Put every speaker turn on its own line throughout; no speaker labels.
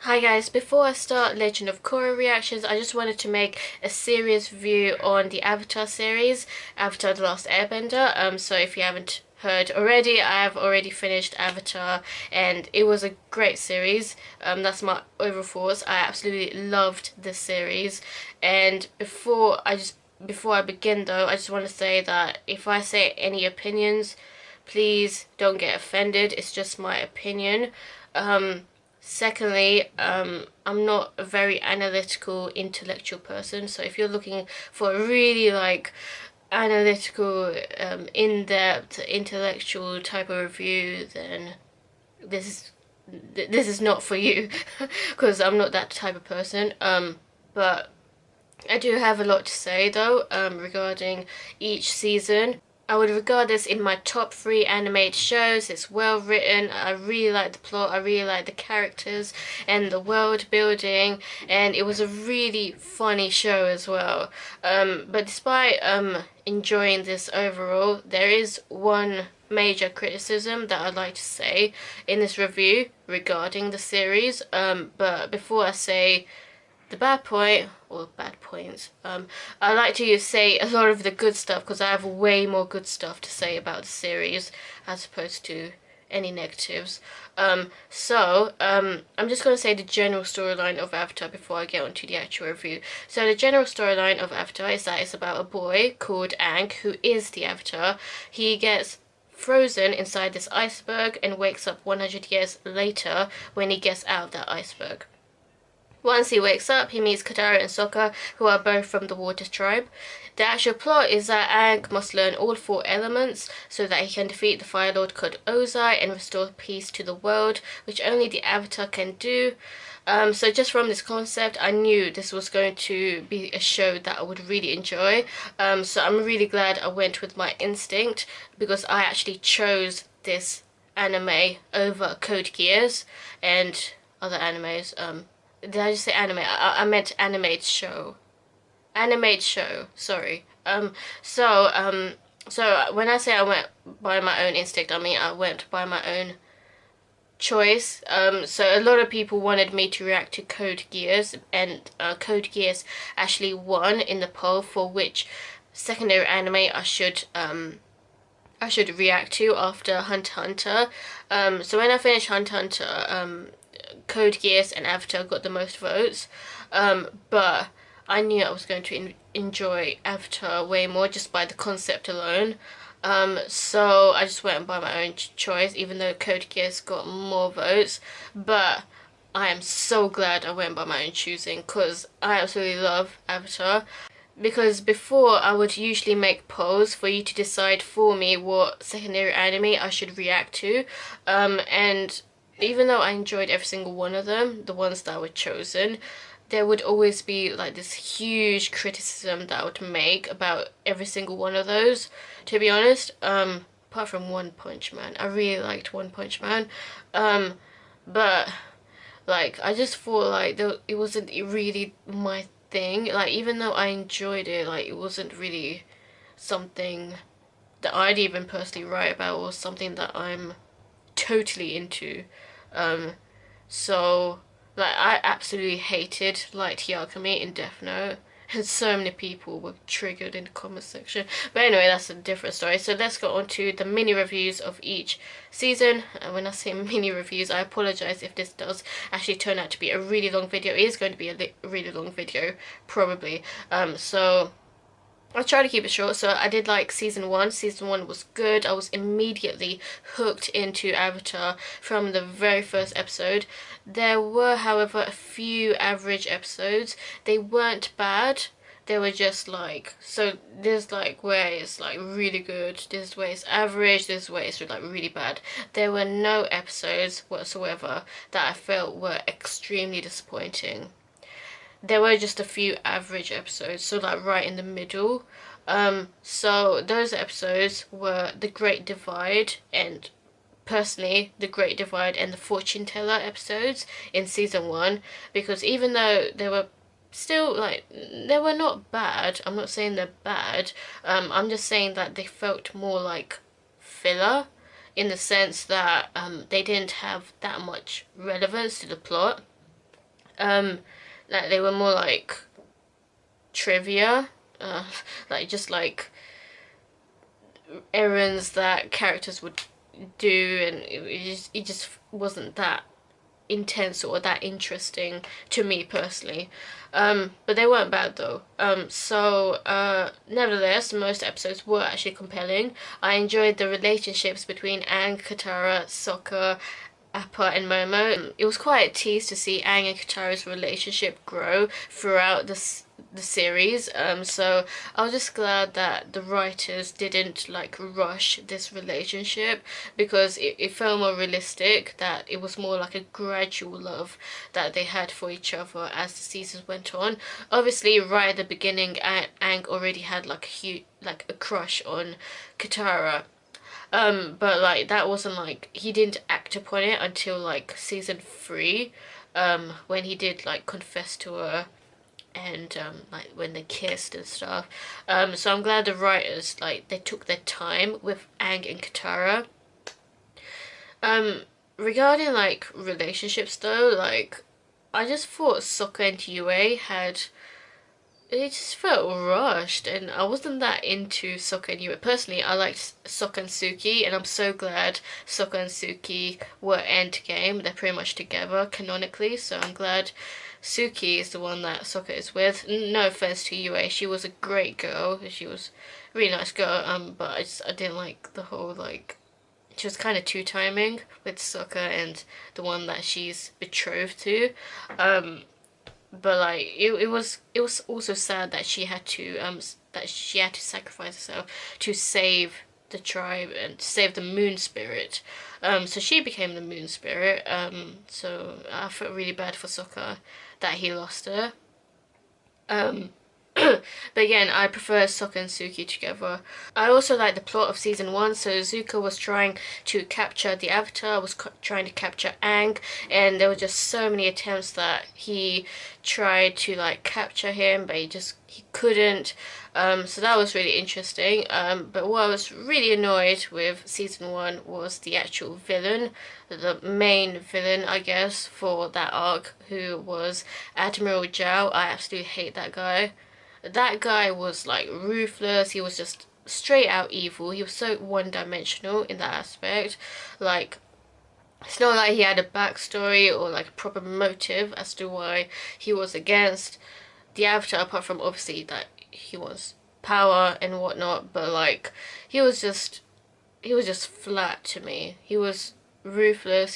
Hi guys, before I start Legend of Korra reactions, I just wanted to make a serious review on the Avatar series, Avatar The Last Airbender. So if you haven't heard already, I have already finished Avatar and it was a great series. That's my overall thoughts. I absolutely loved this series. And before I begin though, I just want to say that if I say any opinions, please don't get offended. It's just my opinion. Secondly, I'm not a very analytical, intellectual person, so if you're looking for a really analytical, in-depth, intellectual type of review, then this is this is not for you, because I'm not that type of person. But I do have a lot to say though, regarding each season. I would regard this in my top 3 animated shows. It's well written. I really like the plot. I really like the characters and the world building, and it was a really funny show as well. But despite enjoying this overall, there is one major criticism that I'd like to say in this review regarding the series. But before I say the bad point, or bad points, I like to say a lot of the good stuff because I have way more good stuff to say about the series as opposed to any negatives. I'm just going to say the general storyline of Avatar before I get onto the actual review. So the general storyline of Avatar is that it's about a boy called Aang who is the Avatar. He gets frozen inside this iceberg and wakes up 100 years later when he gets out of that iceberg. Once he wakes up, he meets Katara and Sokka, who are both from the Water Tribe. The actual plot is that Aang must learn all 4 elements so that he can defeat the Fire Lord called Ozai and restore peace to the world, which only the Avatar can do. So just from this concept, I knew this was going to be a show that I would really enjoy. So I'm really glad I went with my instinct, because I actually chose this anime over Code Geass and other animes. Did I just say anime? I meant animated show. Animated show, sorry. So when I say I went by my own instinct, I mean I went by my own choice. So a lot of people wanted me to react to Code Geass, and Code Geass actually won in the poll for which secondary anime I should react to after Hunter x Hunter. So when I finished Hunter x Hunter, Code Geass and Avatar got the most votes, but I knew I was going to enjoy Avatar way more just by the concept alone. So I just went by my own choice, even though Code Geass got more votes. But I am so glad I went by my own choosing, because I absolutely love Avatar. Because before, I would usually make polls for you to decide for me what secondary anime I should react to, and even though I enjoyed every single one of them, the ones that were chosen, there would always be like this huge criticism that I would make about every single one of those, to be honest. Apart from One Punch Man. I really liked One Punch Man. But like I just thought like it wasn't really my thing. Like even though I enjoyed it, like it wasn't really something that I'd even personally write about or something that I'm totally into. So like I absolutely hated Light Hyakami in Death Note, and so many people were triggered in the comment section. But anyway, that's a different story. So let's go on to the mini reviews of each season. And when I say mini reviews, I apologize if this does actually turn out to be a really long video. It is going to be a really long video, probably. So I'll try to keep it short. So I did like season 1. Season 1 was good. I was immediately hooked into Avatar from the very first episode. There were, however, a few average episodes. They weren't bad. They were just like, so there's like where it's like really good, this where it's average, this where it's like really bad. There were no episodes whatsoever that I felt were extremely disappointing. There were just a few average episodes, so like right in the middle. So those episodes were The Great Divide, and personally The Great Divide and the Fortune Teller episodes in season 1, because even though they were still like, they were not bad, I'm not saying they're bad, I'm just saying that they felt more like filler, in the sense that they didn't have that much relevance to the plot. Um, like they were more like trivia, uh, like just like errands that characters would do, and it just wasn't that intense or that interesting to me personally. But they weren't bad though. Nevertheless, most episodes were actually compelling. I enjoyed the relationships between Aang, Katara, Sokka, Appa and Momo. It was quite a tease to see Aang and Katara's relationship grow throughout the series. So I was just glad that the writers didn't like rush this relationship, because it felt more realistic, that it was more like a gradual love that they had for each other as the seasons went on. Obviously, right at the beginning, Aang already had like a crush on Katara. But like that wasn't like, he didn't act upon it until like season 3, when he did like confess to her, and like when they kissed and stuff. So I'm glad the writers like they took their time with Aang and Katara. Um, Regarding like relationships though, like I just thought Sokka and Yue had, it just felt rushed, and I wasn't that into Sokka and Yue. Personally, I liked Sokka and Suki, and I'm so glad Sokka and Suki were endgame. They're pretty much together canonically, so I'm glad Suki is the one that Sokka is with. No offense to Yue, she was a great girl. She was a really nice girl. But I didn't like the whole like, she was kind of two timing with Sokka and the one that she's betrothed to. But like it was also sad that she had to sacrifice herself to save the tribe and save the moon spirit. So she became the moon spirit. So I felt really bad for Sokka that he lost her. Um, but again, I prefer Sokka and Suki together. I also like the plot of season 1. So Zuko was trying to capture the Avatar, was trying to capture Aang, and there were just so many attempts that he tried to like capture him, but he couldn't. So that was really interesting. But what I was really annoyed with season 1 was the actual villain, the main villain, I guess, for that arc, who was Admiral Zhao. I absolutely hate that guy. That guy was like ruthless. He was just straight out evil. He was so one dimensional in that aspect. Like, it's not like he had a backstory or like a proper motive as to why he was against the Avatar, apart from obviously that he wants power and whatnot. But like, he was just he was just flat to me. He was ruthless.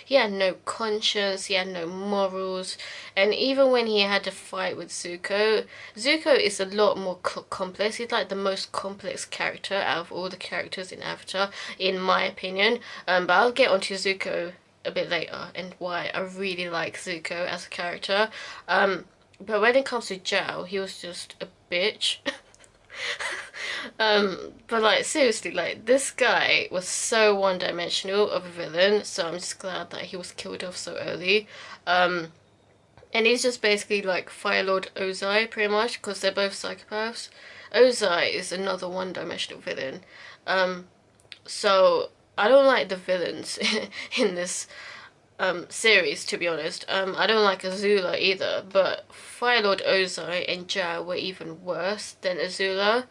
He had no conscience, he had no morals. And even when he had to fight with Zuko is a lot more complex. He's like the most complex character out of all the characters in Avatar, in my opinion. But I'll get onto Zuko a bit later and why I really like Zuko as a character. But when it comes to Zhao, he was just a bitch. But like seriously, like this guy was so one-dimensional of a villain, so I'm just glad that he was killed off so early. And he's just basically like Fire Lord Ozai, pretty much, because they're both psychopaths. Ozai is another one-dimensional villain. So I don't like the villains in this series, to be honest. I don't like Azula either, but Fire Lord Ozai and Zhao were even worse than Azula.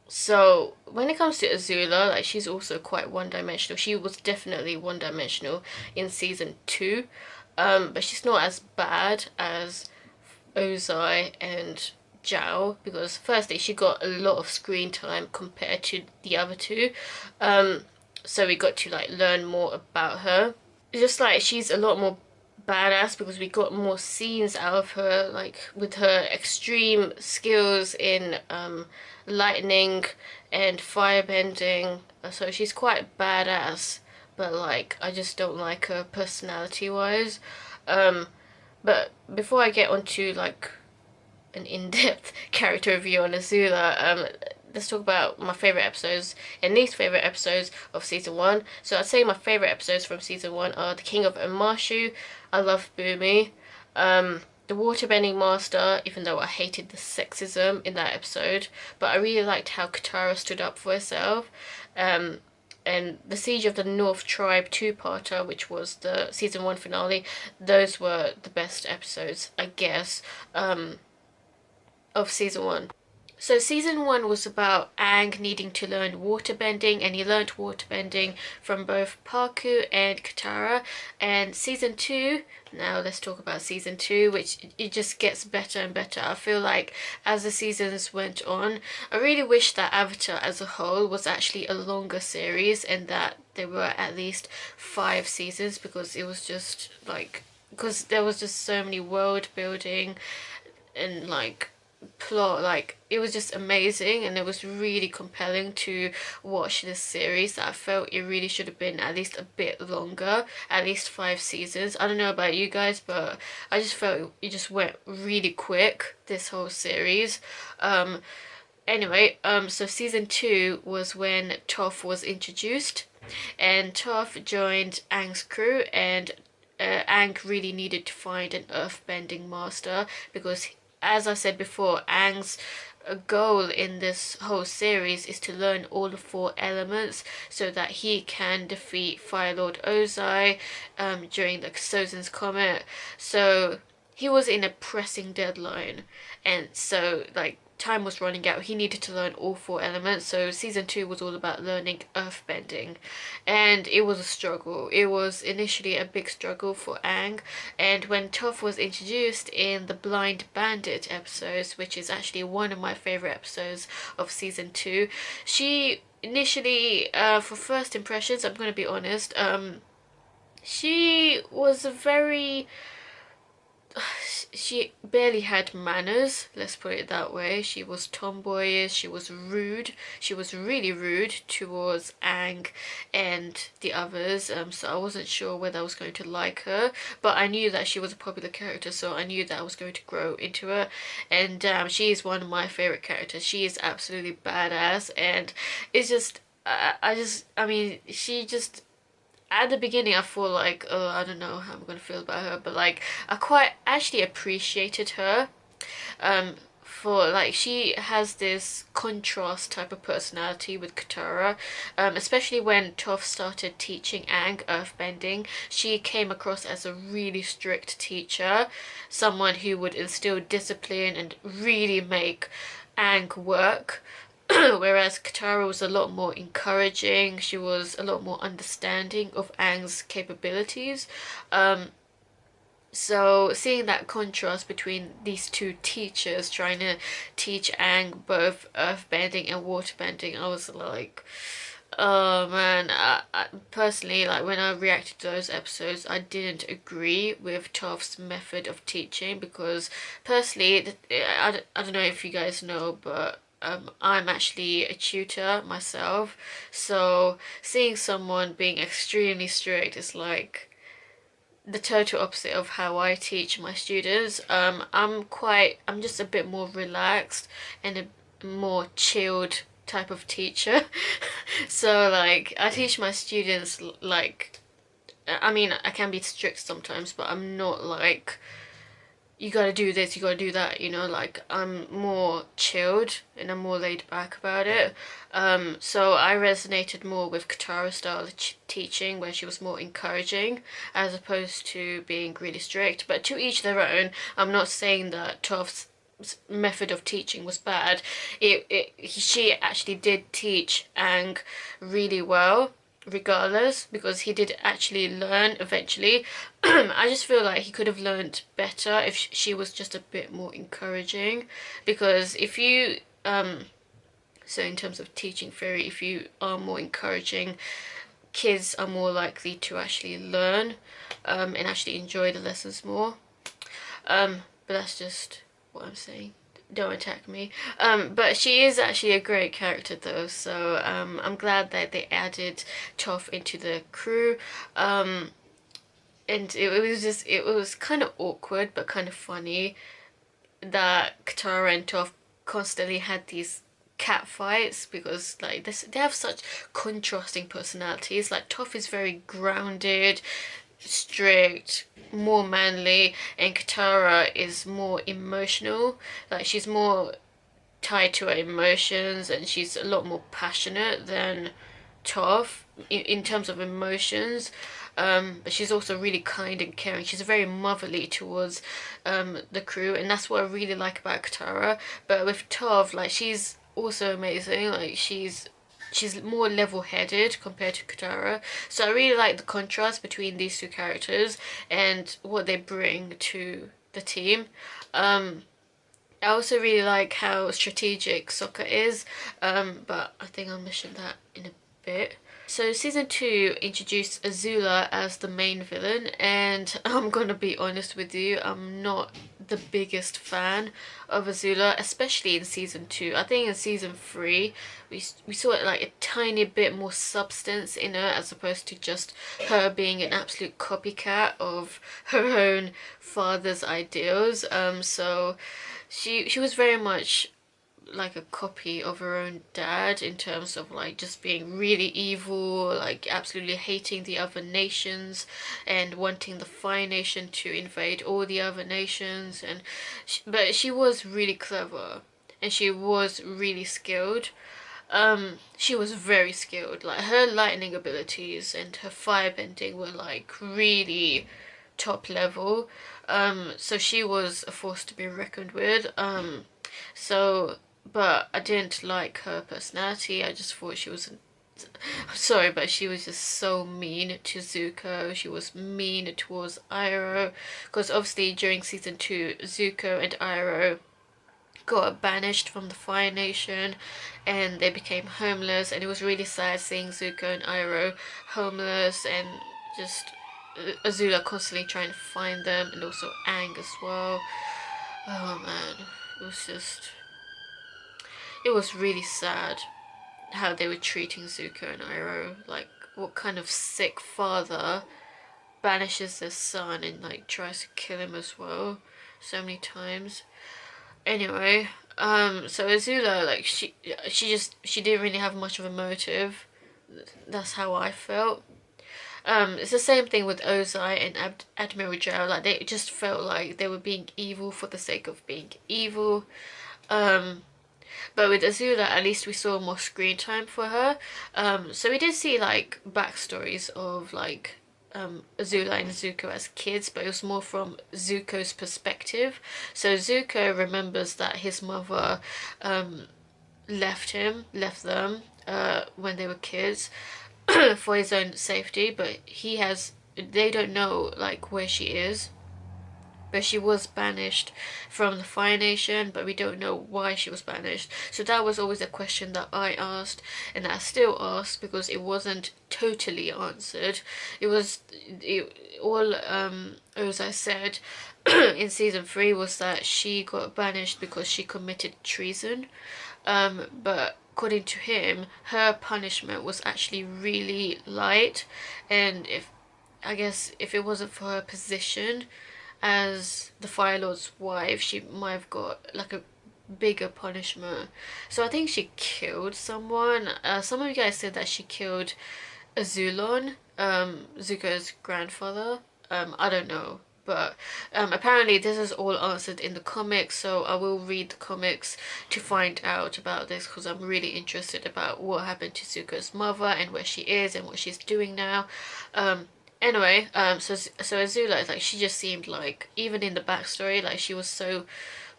So when it comes to Azula, like she's also quite one-dimensional. She was definitely one-dimensional in season 2, but she's not as bad as Ozai and Zhao, because firstly she got a lot of screen time compared to the other two. So we got to like learn more about her. Just like she's a lot more badass because we got more scenes out of her, like with her extreme skills in lightning and firebending. So she's quite badass, but like I just don't like her personality wise. But before I get onto like an in-depth character review on Azula, let's talk about my favourite episodes and least favourite episodes of season 1. So I'd say my favourite episodes from season 1 are The King of Umashu. I love Boomy. The Waterbending Master, even though I hated the sexism in that episode, but I really liked how Katara stood up for herself. and the Siege of the North Tribe two-parter, which was the season 1 finale. Those were the best episodes, I guess, of season 1. So season 1 was about Aang needing to learn waterbending, and he learned waterbending from both Parku and Katara. And season 2, now let's talk about season 2, which it just gets better and better. I feel like as the seasons went on, I really wish that Avatar as a whole was actually a longer series, and that there were at least 5 seasons, because it was just like, because there was just so many world building and like plot. Like, it was just amazing, and it was really compelling to watch this series. I felt it really should have been at least a bit longer, at least 5 seasons. I don't know about you guys, but I just felt it just went really quick, this whole series. Anyway, so season 2 was when Toph was introduced, and Toph joined Aang's crew, and Aang really needed to find an earthbending master, because as I said before, Aang's goal in this whole series is to learn all the 4 elements so that he can defeat Fire Lord Ozai during the Sozin's Comet. So he was in a pressing deadline, and so like time was running out. He needed to learn all 4 elements. So season 2 was all about learning earthbending, and it was a struggle. It was initially a big struggle for Aang, and when Toph was introduced in the Blind Bandit episodes, which is actually one of my favorite episodes of season 2, she initially, for first impressions, I'm going to be honest, she was a very, she barely had manners, let's put it that way. She was tomboyish, she was rude, she was really rude towards Aang and the others, so I wasn't sure whether I was going to like her, but I knew that she was a popular character, so I knew that I was going to grow into her, and she is one of my favourite characters. She is absolutely badass, and it's just, I mean, she just, at the beginning I thought like, oh, I don't know how I'm gonna feel about her, but like I quite actually appreciated her, for like, she has this contrast type of personality with Katara, especially when Toph started teaching Aang earthbending. She came across as a really strict teacher, someone who would instill discipline and really make Aang work. Whereas Katara was a lot more encouraging, she was a lot more understanding of Aang's capabilities. So seeing that contrast between these two teachers trying to teach Aang both earthbending and waterbending, I was like, oh man, I personally, like, when I reacted to those episodes, I didn't agree with Toph's method of teaching, because personally, I don't know if you guys know, but I'm actually a tutor myself, so seeing someone being extremely strict is like the total opposite of how I teach my students. I'm just a bit more relaxed and a more chilled type of teacher. So like, I teach my students like, I mean, I can be strict sometimes, but I'm not like, you gotta do this, you gotta do that, you know, like, I'm more chilled and I'm more laid back about it. So I resonated more with Katara's style of teaching, where she was more encouraging as opposed to being really strict. But to each their own. I'm not saying that Toph's method of teaching was bad. She actually did teach Aang really well, regardless, because he did actually learn eventually. I just feel like he could have learned better if she was just a bit more encouraging, because if you so in terms of teaching theory, if you are more encouraging, kids are more likely to actually learn, and actually enjoy the lessons more. But that's just what I'm saying. Don't attack me. But she is actually a great character though, so I'm glad that they added Toph into the crew. And it was kind of awkward but kind of funny that Katara and Toph constantly had these cat fights, because like they have such contrasting personalities. Like, Toph is very grounded, strict, more manly, and Katara is more emotional. Like, she's more tied to her emotions, and she's a lot more passionate than tough in terms of emotions, but she's also really kind and caring. She's very motherly towards the crew, and that's what I really like about Katara. But with Toph, like, she's also amazing. Like, she's more level-headed compared to Katara. So I really like the contrast between these two characters and what they bring to the team. I also really like how strategic Sokka is, but I think I'll mention that in a bit. So season 2 introduced Azula as the main villain, and I'm gonna be honest with you, I'm not the biggest fan of Azula, especially in season 2. I think in season 3 we saw like a tiny bit more substance in her, as opposed to just her being an absolute copycat of her own father's ideals. So she was very much like a copy of her own dad, in terms of like just being really evil, like absolutely hating the other nations and wanting the Fire Nation to invade all the other nations. And but she was really clever, and she was really skilled. She was very skilled. Like, her lightning abilities and her firebending were like really top level. So she was a force to be reckoned with. So, but I didn't like her personality. I just thought she was, sorry, but she was just so mean to Zuko. She was mean towards Iroh, because obviously during season 2, Zuko and Iroh got banished from the Fire Nation, and they became homeless, and it was really sad seeing Zuko and Iroh homeless, and just Azula constantly trying to find them, and also Aang as well. Oh man, it was just, it was really sad how they were treating Zuko and Iroh. Like, what kind of sick father banishes their son and like tries to kill him as well so many times. Anyway, so Azula, like, she didn't really have much of a motive. That's how I felt. It's the same thing with Ozai and Admiral Zhao. Like, they just felt like they were being evil for the sake of being evil. But with Azula, at least we saw more screen time for her. So we did see like backstories of like Azula and Zuko as kids, but it was more from Zuko's perspective. So Zuko remembers that his mother left them when they were kids for his own safety, but they don't know like where she is. But she was banished from the Fire Nation, but we don't know why she was banished. So that was always a question that I asked, and that I still ask, because it wasn't totally answered. All Ozai said in season 3 was that she got banished because she committed treason. But according to him, her punishment was actually really light, and I guess if it wasn't for her position as the Fire Lord's wife, she might have got like a bigger punishment. So I think she killed someone. Some of you guys said that she killed Azulon, Zuko's grandfather. I don't know. But apparently this is all answered in the comics, so I will read the comics to find out about this, because I'm really interested about what happened to Zuko's mother and where she is and what she's doing now. Anyway, so Azula, like, she just seemed like, even in the backstory, like, she was so,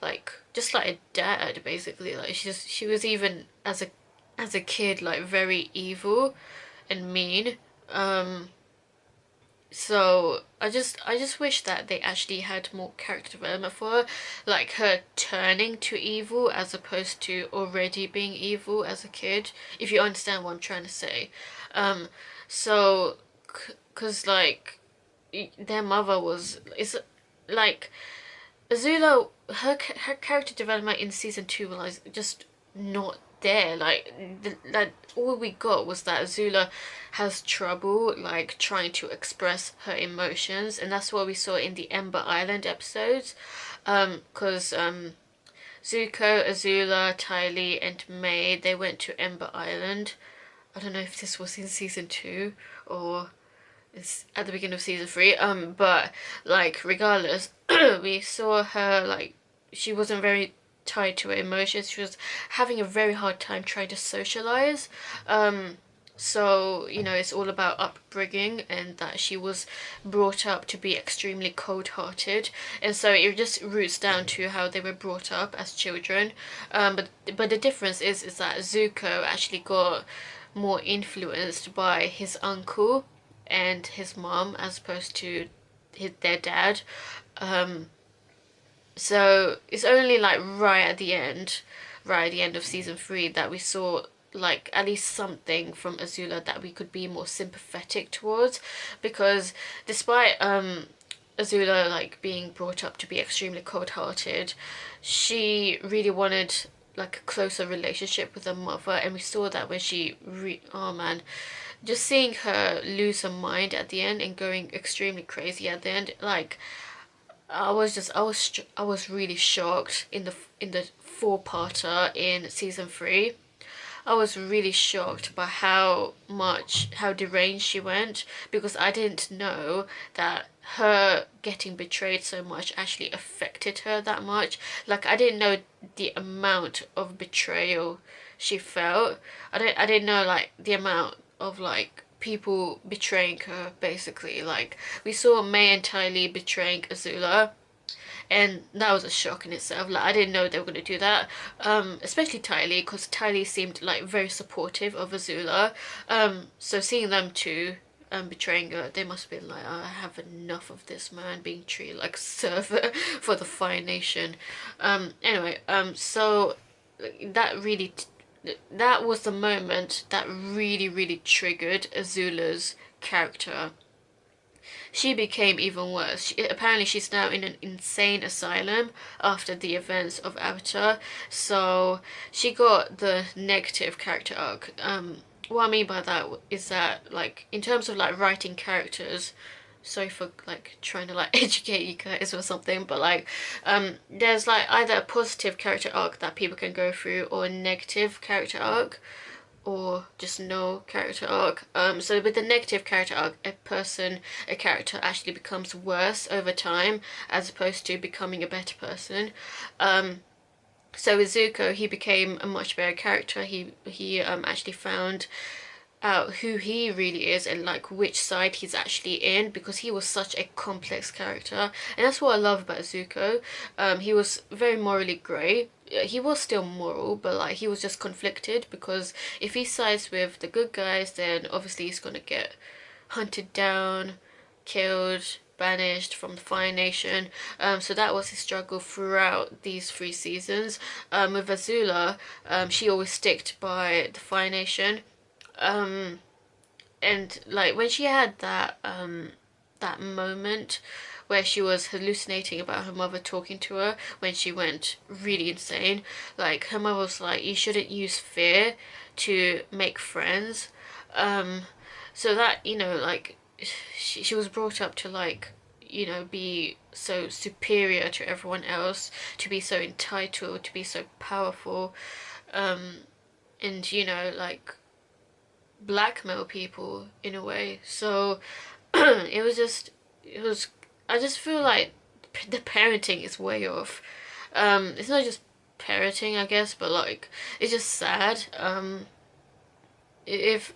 like, just like a dad, basically. Like, she was even as a kid, like, very evil and mean. So I just wish that they actually had more character development for her, like her turning to evil as opposed to already being evil as a kid, if you understand what I'm trying to say. So because like their mother was, it's like Azula, her character development in season 2 was just not there. Like all we got was that Azula has trouble like trying to express her emotions, and that's what we saw in the Ember Island episodes. Because Zuko, Azula, Ty Lee, and May, they went to Ember Island. I don't know if this was in season 2 or it's at the beginning of season 3. But like regardless, we saw her like she wasn't very tied to her emotions. She was having a very hard time trying to socialize. So, you know, it's all about upbringing, and that she was brought up to be extremely cold-hearted. And so it just roots down to how they were brought up as children. But the difference is that Zuko actually got more influenced by his uncle and his mom as opposed to their dad. Um, so it's only like right at the end of season three, that we saw like at least something from Azula that we could be more sympathetic towards, because despite Azula like being brought up to be extremely cold-hearted, she really wanted like a closer relationship with her mother, and we saw that when oh man, just seeing her lose her mind at the end and going extremely crazy at the end, like I was really shocked in the four-parter in season three. I was really shocked by how deranged she went, because I didn't know that her getting betrayed so much actually affected her that much. Like, I didn't know the amount of betrayal she felt. I didn't know like the amount of like people betraying her, basically. Like, we saw May and Ty Lee betraying Azula, and that was a shock in itself. Like, I didn't know they were going to do that, especially Ty Lee, because Ty Lee seemed like very supportive of Azula. So seeing them two betraying her, they must have been like, oh, I have enough of this man being treated like a servant for the Fire Nation. Anyway, so that really that was the moment that really triggered Azula's character. She became even worse. Apparently, she's now in an insane asylum after the events of Avatar. So she got the negative character arc. What I mean by that is that, like, in terms of like writing characters, sorry for like trying to like educate you guys or something, but like there's like either a positive character arc that people can go through, or a negative character arc, or just no character arc. So with the negative character arc, a character actually becomes worse over time as opposed to becoming a better person. So with Zuko, he became a much better character. He actually found out who he really is and like which side he's actually in, because he was such a complex character, and that's what I love about Zuko. He was very morally grey. He was still moral, but like he was just conflicted, because if he sides with the good guys, then obviously he's gonna get hunted down, killed, banished from the Fire Nation. So that was his struggle throughout these three seasons. With Azula, she always sticked by the Fire Nation. Um, and like when she had that moment where she was hallucinating about her mother talking to her when she went really insane, like her mother was like, you shouldn't use fear to make friends. Um, so that, you know, like she was brought up to like, you know, be so superior to everyone else, to be so entitled, to be so powerful, um, and you know, like blackmail people in a way. So it was I just feel like the parenting is way off. It's not just parenting, I guess, but like it's just sad. If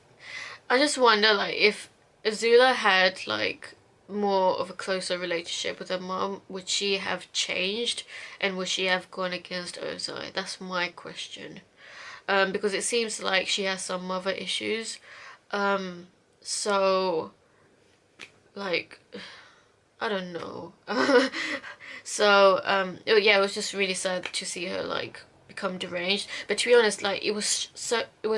I just wonder, like, if Azula had like more of a closer relationship with her mom, would she have changed, and would she have gone against Ozai? That's my question. Because it seems like she has some mother issues. Um, so, like, I don't know. So, yeah, it was just really sad to see her, like, become deranged. But to be honest, like, it was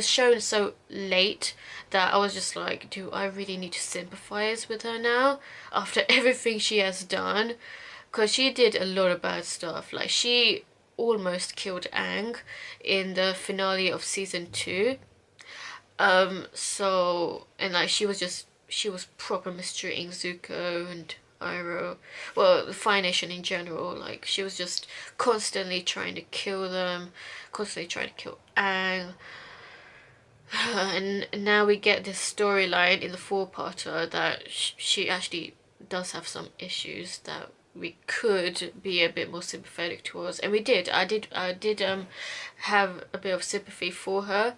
shown so late that I was just like, do I really need to sympathize with her now after everything she has done? Because she did a lot of bad stuff. Like, she almost killed Aang in the finale of season 2. So, and like she was proper mistreating Zuko and Iroh, well, the Fire Nation in general. Like, she was just constantly trying to kill them, constantly trying to kill Aang. And now we get this storyline in the four-parter that she actually does have some issues that we could be a bit more sympathetic towards, and we did. I did have a bit of sympathy for her.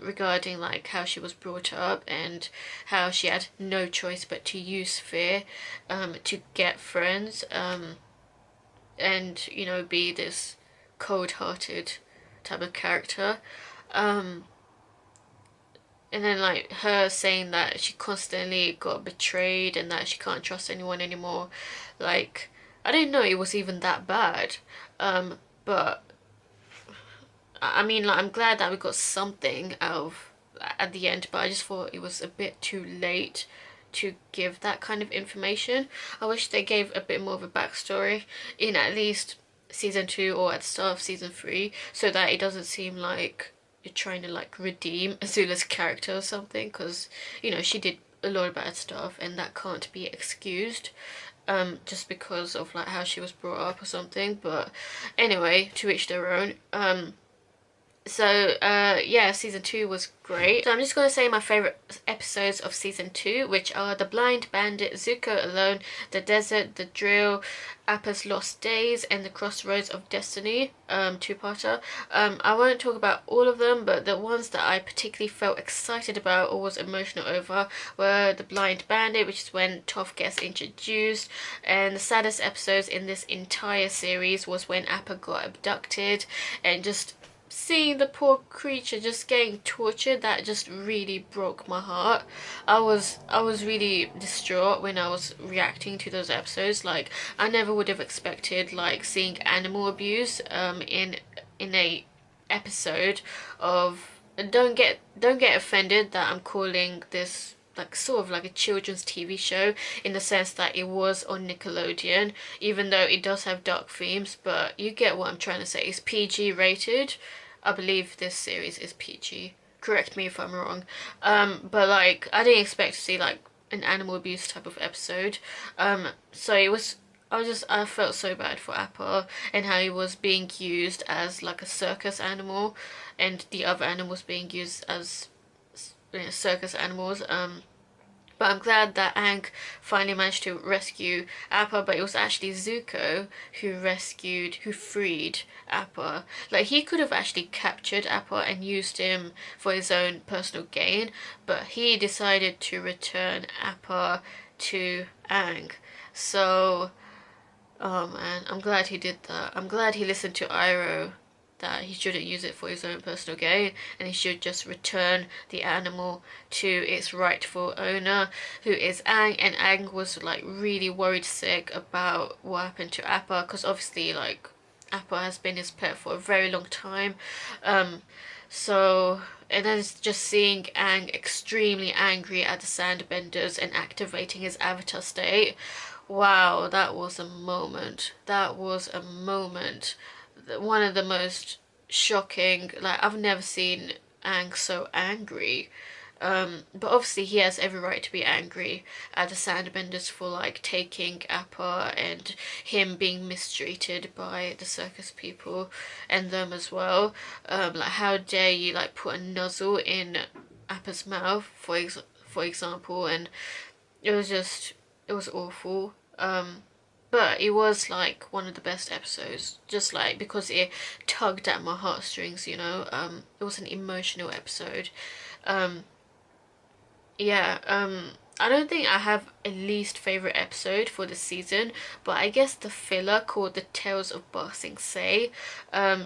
regarding like how she was brought up and how she had no choice but to use fear to get friends, and you know, be this cold-hearted type of character. Um, and then like her saying that she constantly got betrayed and that she can't trust anyone anymore. Like, I didn't know it was even that bad. But I mean, like, I'm glad that we got something out of at the end, but I just thought it was a bit too late to give that kind of information. I wish they gave a bit more of a backstory in at least season 2 or at the start of season 3, so that it doesn't seem like you're trying to like redeem Azula's character or something, because you know, she did a lot of bad stuff and that can't be excused just because of like how she was brought up or something. But anyway, to each their own. So yeah, season 2 was great. So I'm just going to say my favourite episodes of season 2, which are The Blind Bandit, Zuko Alone, The Desert, The Drill, Appa's Lost Days, and The Crossroads of Destiny, two-parter. I won't talk about all of them, but the ones that I particularly felt excited about or was emotional over were The Blind Bandit, which is when Toph gets introduced, and the saddest episodes in this entire series was when Appa got abducted, and just seeing the poor creature just getting tortured, that just really broke my heart. I was really distraught when I was reacting to those episodes. Like, I never would have expected like seeing animal abuse in a episode of, don't get offended that I'm calling this like sort of like a children's TV show, in the sense that it was on Nickelodeon, even though it does have dark themes, but you get what I'm trying to say. It's PG rated. I believe this series is PG. Correct me if I'm wrong. But like, I didn't expect to see like an animal abuse type of episode. So it was, I felt so bad for Appa and how he was being used as like a circus animal, and the other animals being used as, you know, circus animals. But I'm glad that Aang finally managed to rescue Appa, but it was actually Zuko who freed Appa. Like, he could have actually captured Appa and used him for his own personal gain, but he decided to return Appa to Aang. So, oh man, I'm glad he did that. I'm glad he listened to Iroh, that he shouldn't use it for his own personal gain, and he should just return the animal to its rightful owner, who is Aang. And Aang was like really worried sick about what happened to Appa, because obviously like Appa has been his pet for a very long time. So, and then it's just seeing Aang extremely angry at the Sandbenders and activating his avatar state. Wow, that was a moment. That was a moment. One of the most shocking, like, I've never seen Aang so angry. But obviously he has every right to be angry at the Sandbenders for like taking Appa and him being mistreated by the circus people and them as well. Like, how dare you like put a nozzle in Appa's mouth, for example, and it was awful. But it was like one of the best episodes, just like because it tugged at my heartstrings, you know. It was an emotional episode. Um, yeah, I don't think I have a least favorite episode for this season, but I guess the filler called The Tales of Ba Sing Se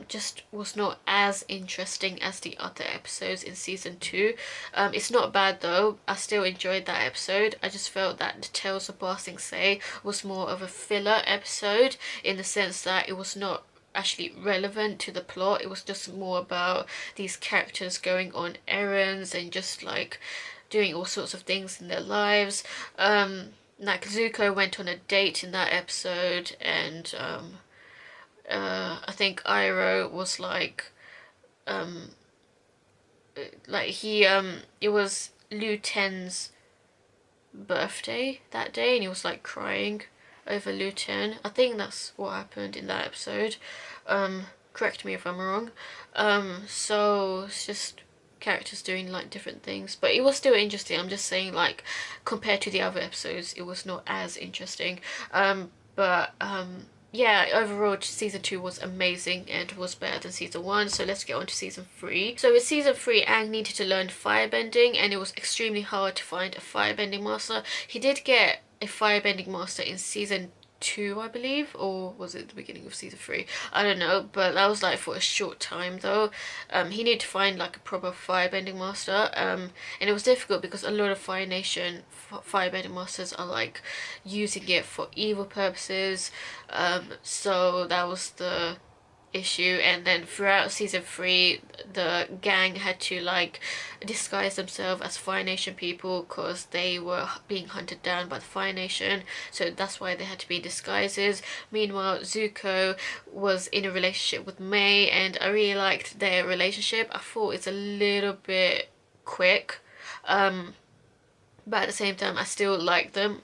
just was not as interesting as the other episodes in season 2. It's not bad though. I still enjoyed that episode. I just felt that The Tales of Ba Sing Se was more of a filler episode, in the sense that it was not actually relevant to the plot. It was just more about these characters going on errands and just like doing all sorts of things in their lives. Like, Zuko went on a date in that episode, and I think Iroh was like he it was Liu Ten's birthday that day, and he was like crying over Liu Ten. I think that's what happened in that episode. Correct me if I'm wrong. So it's just characters doing like different things, but it was still interesting. I'm just saying, like, compared to the other episodes, it was not as interesting. But yeah, overall season 2 was amazing and was better than season 1, so let's get on to season 3. So with season 3, Aang needed to learn firebending, and it was extremely hard to find a firebending master. He did get a firebending master in season 2, I believe, or was it the beginning of season 3? I don't know, but that was like for a short time though. He needed to find like a proper firebending master, and it was difficult because a lot of Fire Nation firebending masters are like using it for evil purposes. So that was the issue. And then throughout season 3, the gang had to like disguise themselves as Fire Nation people because they were being hunted down by the Fire Nation, so that's why they had to be disguises. Meanwhile, Zuko was in a relationship with May, and I really liked their relationship. I thought it's a little bit quick, but at the same time I still like them.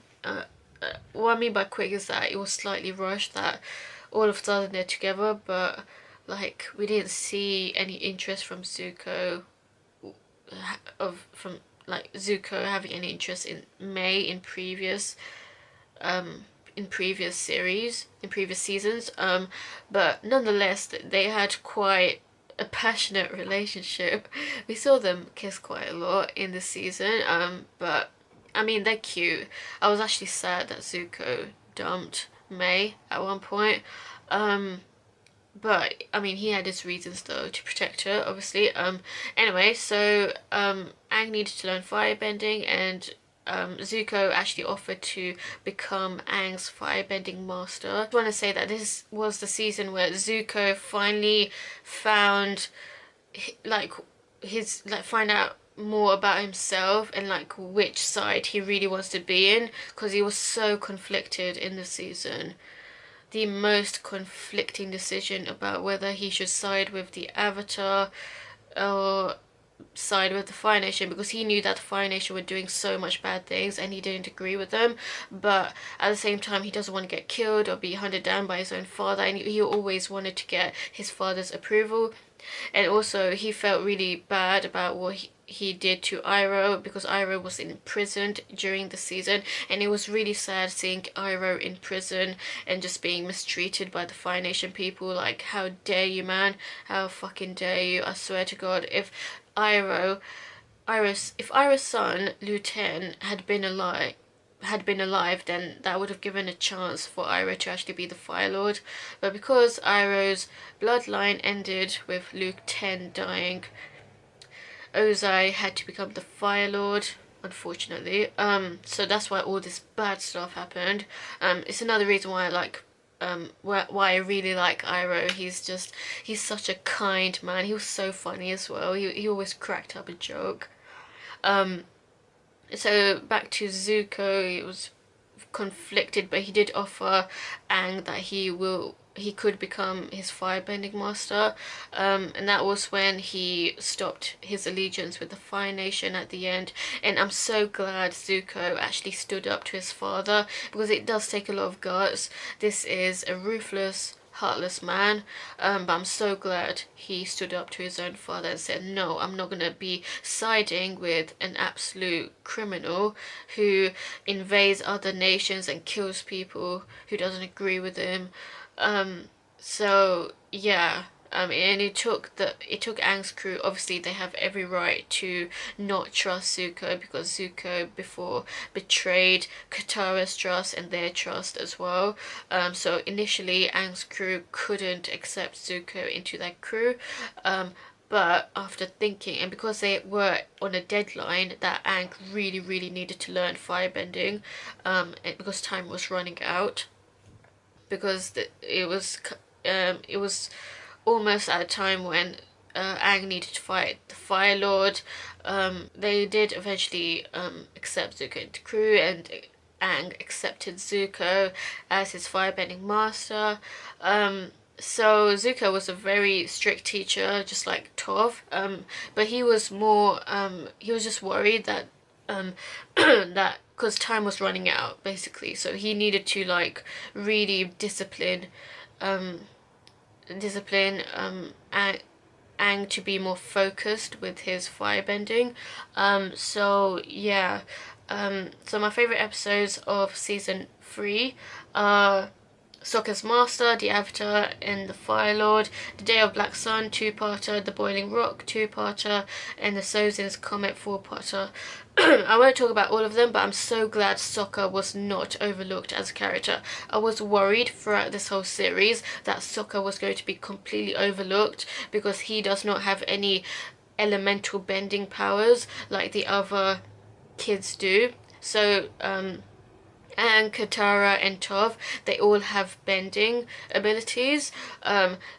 What I mean by quick is that it was slightly rushed, that all of a sudden they're together, but like we didn't see any interest from Zuko, from like Zuko having any interest in May in previous series, in previous seasons. But nonetheless, they had quite a passionate relationship. We saw them kiss quite a lot in this season. But I mean, they're cute. I was actually sad that Zuko dumped May at one point. But I mean, he had his reasons though to protect her, obviously. Anyway, so Aang needed to learn firebending, and Zuko actually offered to become Aang's firebending master. I want to say that this was the season where Zuko finally found like find out more about himself and like which side he really wants to be in, because he was so conflicted in the season. The most conflicting decision about whether he should side with the Avatar or side with the Fire Nation, because he knew that the Fire Nation were doing so much bad things and he didn't agree with them, but at the same time he doesn't want to get killed or be hunted down by his own father, and he always wanted to get his father's approval. And also he felt really bad about what he did to Iroh, because Iroh was imprisoned during the season, and it was really sad seeing Iroh in prison and just being mistreated by the Fire Nation people. Like, how dare you, man? How fucking dare you? I swear to God, if Iroh's son Liu Ten had been alive, then that would have given a chance for Iroh to actually be the Fire Lord. But because Iroh's bloodline ended with Liu Ten dying, Ozai had to become the Fire Lord, unfortunately. So that's why all this bad stuff happened. It's another reason why I like why I really like Iroh. He's such a kind man. He was so funny as well. He always cracked up a joke. So back to Zuko, he was conflicted, but he did offer Aang that he could become his firebending master, and that was when he stopped his allegiance with the Fire Nation at the end. And I'm so glad Zuko actually stood up to his father, because it does take a lot of guts. This is a ruthless, heartless man, but I'm so glad he stood up to his own father and said, no, I'm not gonna be siding with an absolute criminal who invades other nations and kills people who doesn't agree with him. So yeah, and it took Aang's crew. Obviously, they have every right to not trust Zuko, because Zuko before betrayed Katara's trust and their trust as well. So initially, Aang's crew couldn't accept Zuko into their crew. But after thinking, and because they were on a deadline that Aang really, really needed to learn firebending, and because time was running out, because it was almost at a time when Aang needed to fight the Fire Lord. They did eventually accept Zuko into crew, and Aang accepted Zuko as his firebending master. So Zuko was a very strict teacher, just like Toph, but he was more, he was just worried that that because time was running out basically, so he needed to like really discipline Aang to be more focused with his firebending. So yeah, so my favorite episodes of season 3 are Sokka's Master, the Avatar, and the Fire Lord, the Day of Black Sun, two-parter, the Boiling Rock, two-parter, and the Sozin's Comet, four-parter. I won't talk about all of them, but I'm so glad Sokka was not overlooked as a character. I was worried throughout this whole series that Sokka was going to be completely overlooked because he does not have any elemental bending powers like the other kids do. So, and Katara and Toph, they all have bending abilities.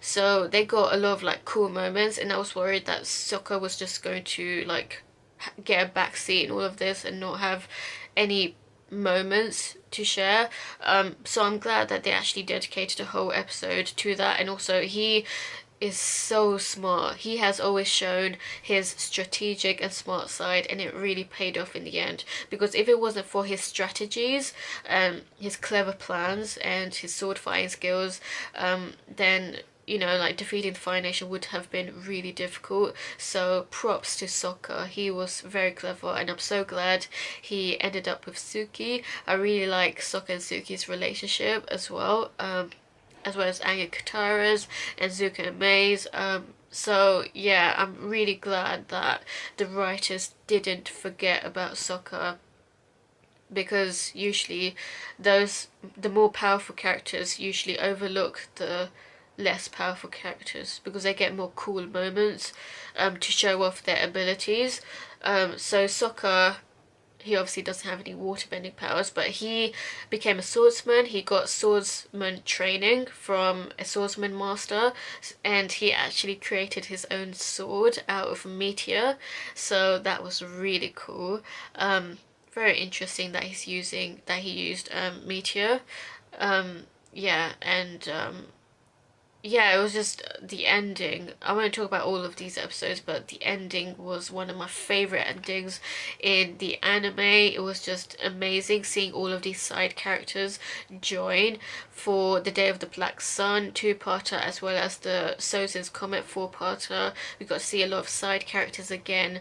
So they got a lot of like cool moments, and I was worried that Sokka was just going to like get a backseat in all of this and not have any moments to share. So I'm glad that they actually dedicated a whole episode to that, and also he is so smart. He has always shown his strategic and smart side, and it really paid off in the end. Because if it wasn't for his strategies, his clever plans, and his sword fighting skills, then you know, like defeating the Fire Nation would have been really difficult. So props to Sokka. He was very clever, and I'm so glad he ended up with Suki. I really like Sokka and Suki's relationship as well. As well as Aang and Katara's, and Zuko and Mei's. So yeah, I'm really glad that the writers didn't forget about Sokka, because usually the more powerful characters usually overlook the less powerful characters because they get more cool moments to show off their abilities. So Sokka, he obviously doesn't have any waterbending powers, but he became a swordsman. He got swordsman training from a swordsman master, and he actually created his own sword out of meteor. So that was really cool. Very interesting that he used meteor. Yeah, and yeah, it was just the ending. I won't talk about all of these episodes, but the ending was one of my favorite endings in the anime. It was just amazing seeing all of these side characters join for the Day of the Black Sun two-parter, as well as the Sozin's Comet four-parter. We got to see a lot of side characters again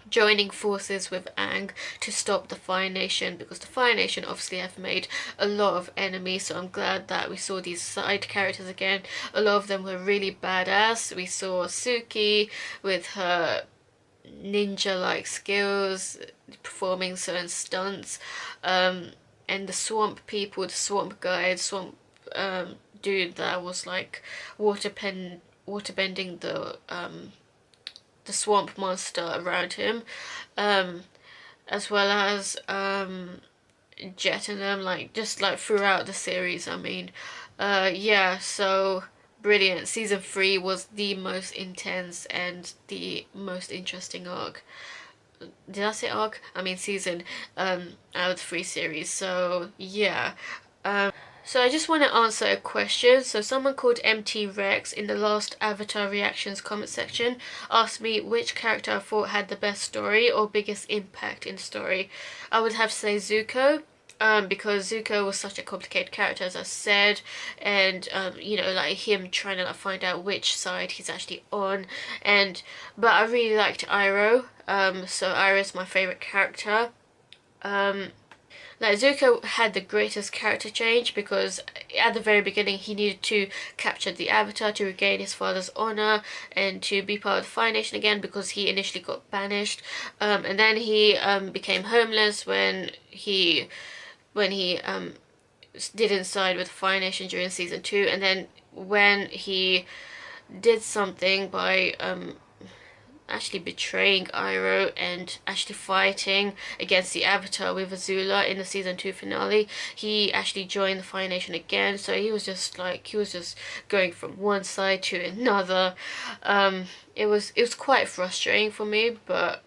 joining forces with Aang to stop the Fire Nation, because the Fire Nation obviously have made a lot of enemies. So I'm glad that we saw these side characters again. A lot of them were really badass. We saw Suki with her ninja-like skills, performing certain stunts, and the swamp people, the swamp guide, swamp dude that was like waterbending the swamp monster around him, as well as Jet and them, like just like throughout the series. I mean, yeah, so brilliant. Season 3 was the most intense and the most interesting arc. Did I say arc? I mean season, out of the 3 series. So yeah. So I just want to answer a question. So someone called MT Rex in the last Avatar reactions comment section asked me which character I thought had the best story or biggest impact in the story. I would have to say Zuko. Because Zuko was such a complicated character, as I said, and you know, like him trying to like find out which side he's actually on, but I really liked Iroh. So Iroh is my favorite character. Like Zuko had the greatest character change, because at the very beginning he needed to capture the Avatar to regain his father's honor and to be part of the Fire Nation again, because he initially got banished, and then he became homeless when he didn't side with the Fire Nation during season 2, and then when he did something by actually betraying Iroh and actually fighting against the Avatar with Azula in the season 2 finale, he actually joined the Fire Nation again. So he was just going from one side to another. It was quite frustrating for me, but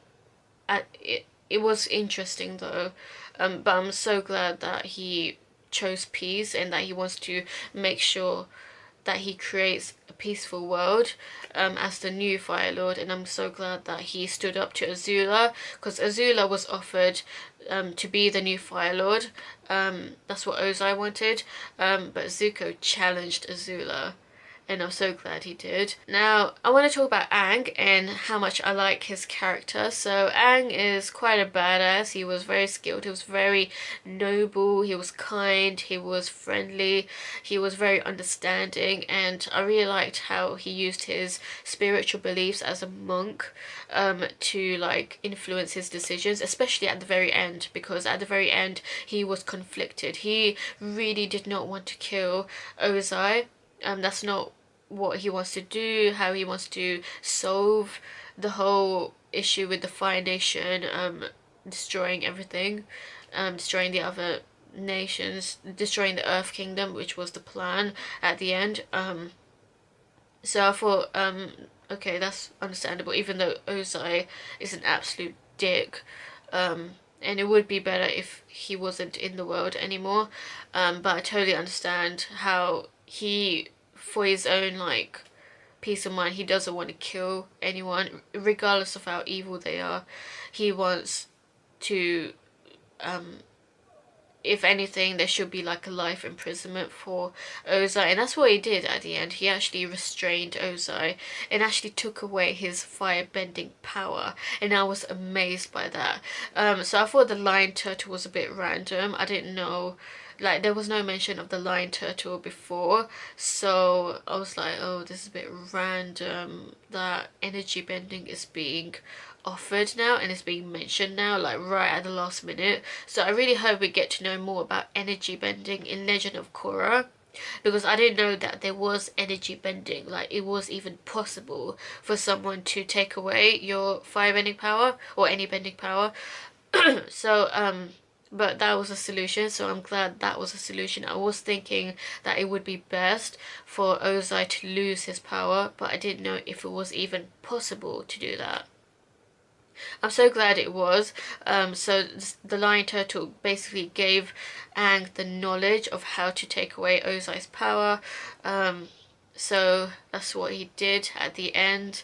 it was interesting though. But I'm so glad that he chose peace and that he wants to make sure that he creates a peaceful world as the new Fire Lord. And I'm so glad that he stood up to Azula, because Azula was offered to be the new Fire Lord. That's what Ozai wanted, but Zuko challenged Azula, and I'm so glad he did. Now, I want to talk about Aang and how much I like his character. So, Aang is quite a badass. He was very skilled, he was very noble, he was kind, he was friendly, he was very understanding, and I really liked how he used his spiritual beliefs as a monk to like influence his decisions, especially at the very end, because at the very end he was conflicted. He really did not want to kill Ozai. That's not what he wants to do, how he wants to solve the whole issue with the Fire Nation, destroying everything, destroying the other nations, destroying the Earth Kingdom, which was the plan at the end. So I thought, okay, that's understandable, even though Ozai is an absolute dick. And it would be better if he wasn't in the world anymore. But I totally understand how he, for his own like peace of mind, he doesn't want to kill anyone, regardless of how evil they are. He wants to, if anything, there should be like a life imprisonment for Ozai, and that's what he did at the end. He actually restrained Ozai and actually took away his fire-bending power, and I was amazed by that. So I thought the lion turtle was a bit random. I didn't know, like, there was no mention of the lion turtle before, so I was like, oh, this is a bit random that energy bending is being offered now and it's being mentioned now, like right at the last minute. So I really hope we get to know more about energy bending in Legend of Korra, because I didn't know that there was energy bending, like it was even possible for someone to take away your fire bending power or any bending power. So but that was a solution, so I'm glad that was a solution. I was thinking that it would be best for Ozai to lose his power, but I didn't know if it was even possible to do that. I'm so glad it was. So the lion turtle basically gave Aang the knowledge of how to take away Ozai's power. So that's what he did at the end.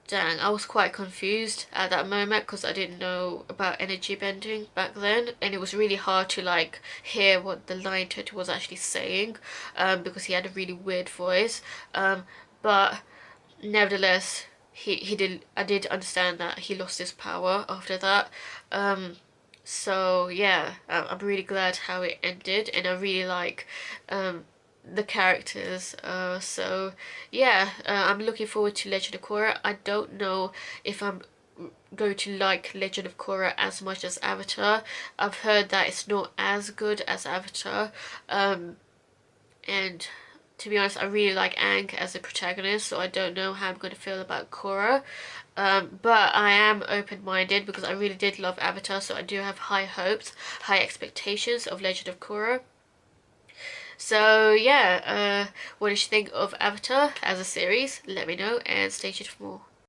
Dang, I was quite confused at that moment because I didn't know about energy bending back then, and it was really hard to like hear what the lion turtle was actually saying, because he had a really weird voice. But nevertheless, he did, I did understand that he lost his power after that. So yeah, I'm really glad how it ended, and I really like the characters. So yeah, I'm looking forward to Legend of Korra. I don't know if I'm going to like Legend of Korra as much as Avatar. I've heard that it's not as good as Avatar. And to be honest, I really like Aang as a protagonist, so I don't know how I'm going to feel about Korra. But I am open-minded because I really did love Avatar, so I do have high hopes, high expectations of Legend of Korra. So yeah, what did you think of Avatar as a series? Let me know and stay tuned for more.